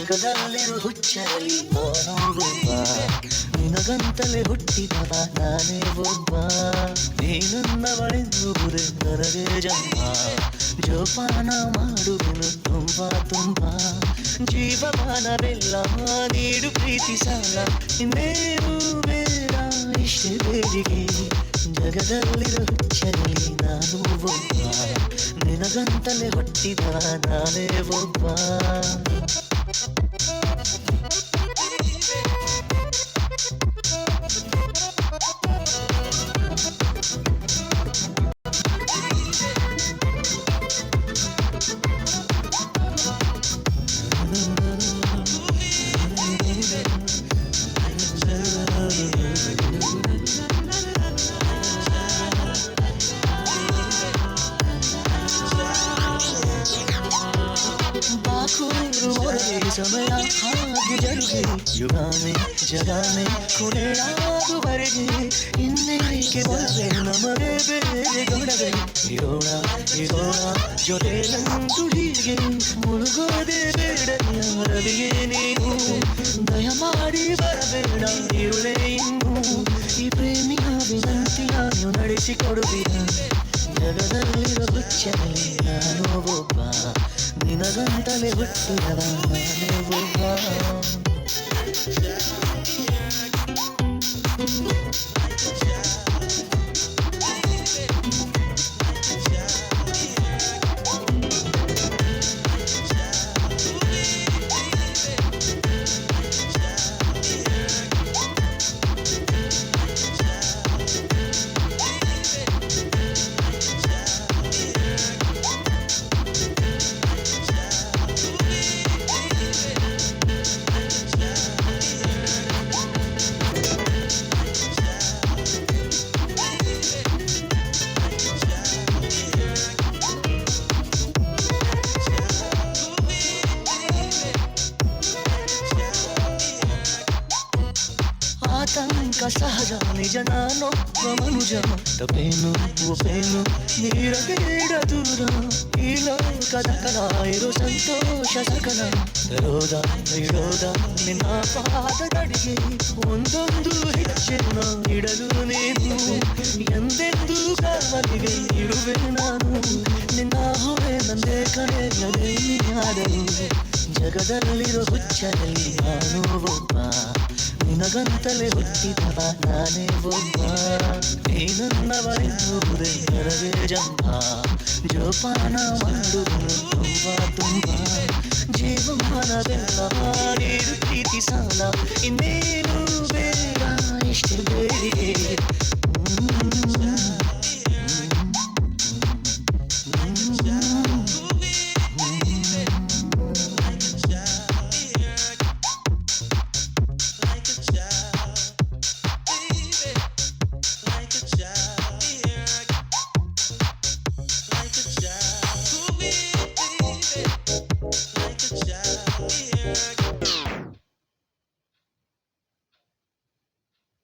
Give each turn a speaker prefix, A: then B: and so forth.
A: ಜಗದಲ್ಲಿರು ಹುಚ್ಚರಲಿ ನಾನೊಬ್ಬ, ನಿನಗಂತಲೇ ಹುಟ್ಟಿದವ ನಾನೇ ಒಬ್ಬ. ನೀನನ್ನವಳೆಂದುವುದೇ ನನಗೆ ಜನ್ಮ, ಜೋಪಾನ ಮಾಡುವೆನು ತುಂಬ ತುಂಬ. ಜೀವಮಾನವೆಲ್ಲ ನೀಡು ಪ್ರೀತಿ ಸಾಲ, ಇನ್ನೇನು ಬೇಡ ಇಷ್ಟೇ ಬೇಡಿಗೆ. ಜಗದಲ್ಲಿರೋ ಹುಚ್ಚರಲಿ ನಾನು ಒಬ್ಬ, ನಿನಗಂತಲೇ ಹುಟ್ಟಿದವ ನಾನೇ ಒಬ್ಬ. ಸಮಯ ಹಾಗೆ ಜರುಗಿ ಯುಗಾನೆ ಜಗಾನೆ ಕೊನೆಯಾಗುವರೆಗೆ ಇನ್ನೇಕೆ ಬರದೆ ನಮಗೆ ಬೇರೆ ಗೊಡವೆ. ಇರೋಣ ಇರೋಣ ಜೊತೆ ನಂದು ಹೀಗೆ, ಮುಳುಗೋದೆ ಬೇಡ ಯಾರವಿಗೆ ನೀನು. ದಯಮಾಡಿ ಬರಬೇಡ ಇರುಳೆ ಇನ್ನು, ಈ ಪ್ರೇಮಿಯ ವಿನಂತಿಯನ್ನು ನಡೆಸಿಕೊಡುವಿರ. ಜಗದಲ್ಲಿರೋ ಹುಚ್ಚರಲ್ಲಿ ನಾನು ಒಬ್ಬ, ನಿನಗಂತಲೇ ಹುಟ್ಟಿದವ ನಾನೇ ಒಬ್ಬ. ಆತಂಕ ಸಹಜ ನಿಜ ನಾನೊಬ್ಬ ಮನುಜ, ತಪೇನು ಒಪೇನು ನೀರಬೇಡ ದೂರ. ಈ ಲೋಕದ ಕಲ ಇರೋ ಸಂತೋಷ ಸಕಲ, ತರೋದ ಇಡೋದ ನಿನ್ನ ಪಾದದಡಿಗೆ. ಒಂದೊಂದು ಹೆಜ್ಜೆನ ಇಡಲು ನೀನು, ಎಂದೆಂದು ಕಾವಲಿಗೆ ಇರುವೆ ನಾನು. ನಿನ್ನ ಹೊರೆ ನಂದೇ ಕಡೆಯದೇ ನೀನಾದರು. ಜಗದಲ್ಲಿರೋ ಹುಚ್ಚರಲ್ಲಿ ನಾನು ಒಬ್ಬ, ನಿನಗಂತಲೇ ಹುಟ್ಟಿದವ ನಾನೇ ಒಬ್ಬ. ನೀನನ್ನವರೆಂದುವುದೇ ನನಗೆ ಜನ್ಮ, ಜೋಪಾನ ಮಾಡುವೆನು ತುಂಬ ತುಂಬ. ಜೀವಮಾನವೆಲ್ಲ ನೀಡು ಪ್ರೀತಿ ಸಾಲ, ಇನ್ನೇನು ಬೇಡ ಇಷ್ಟೇ ಬೇಡಿಗೆ.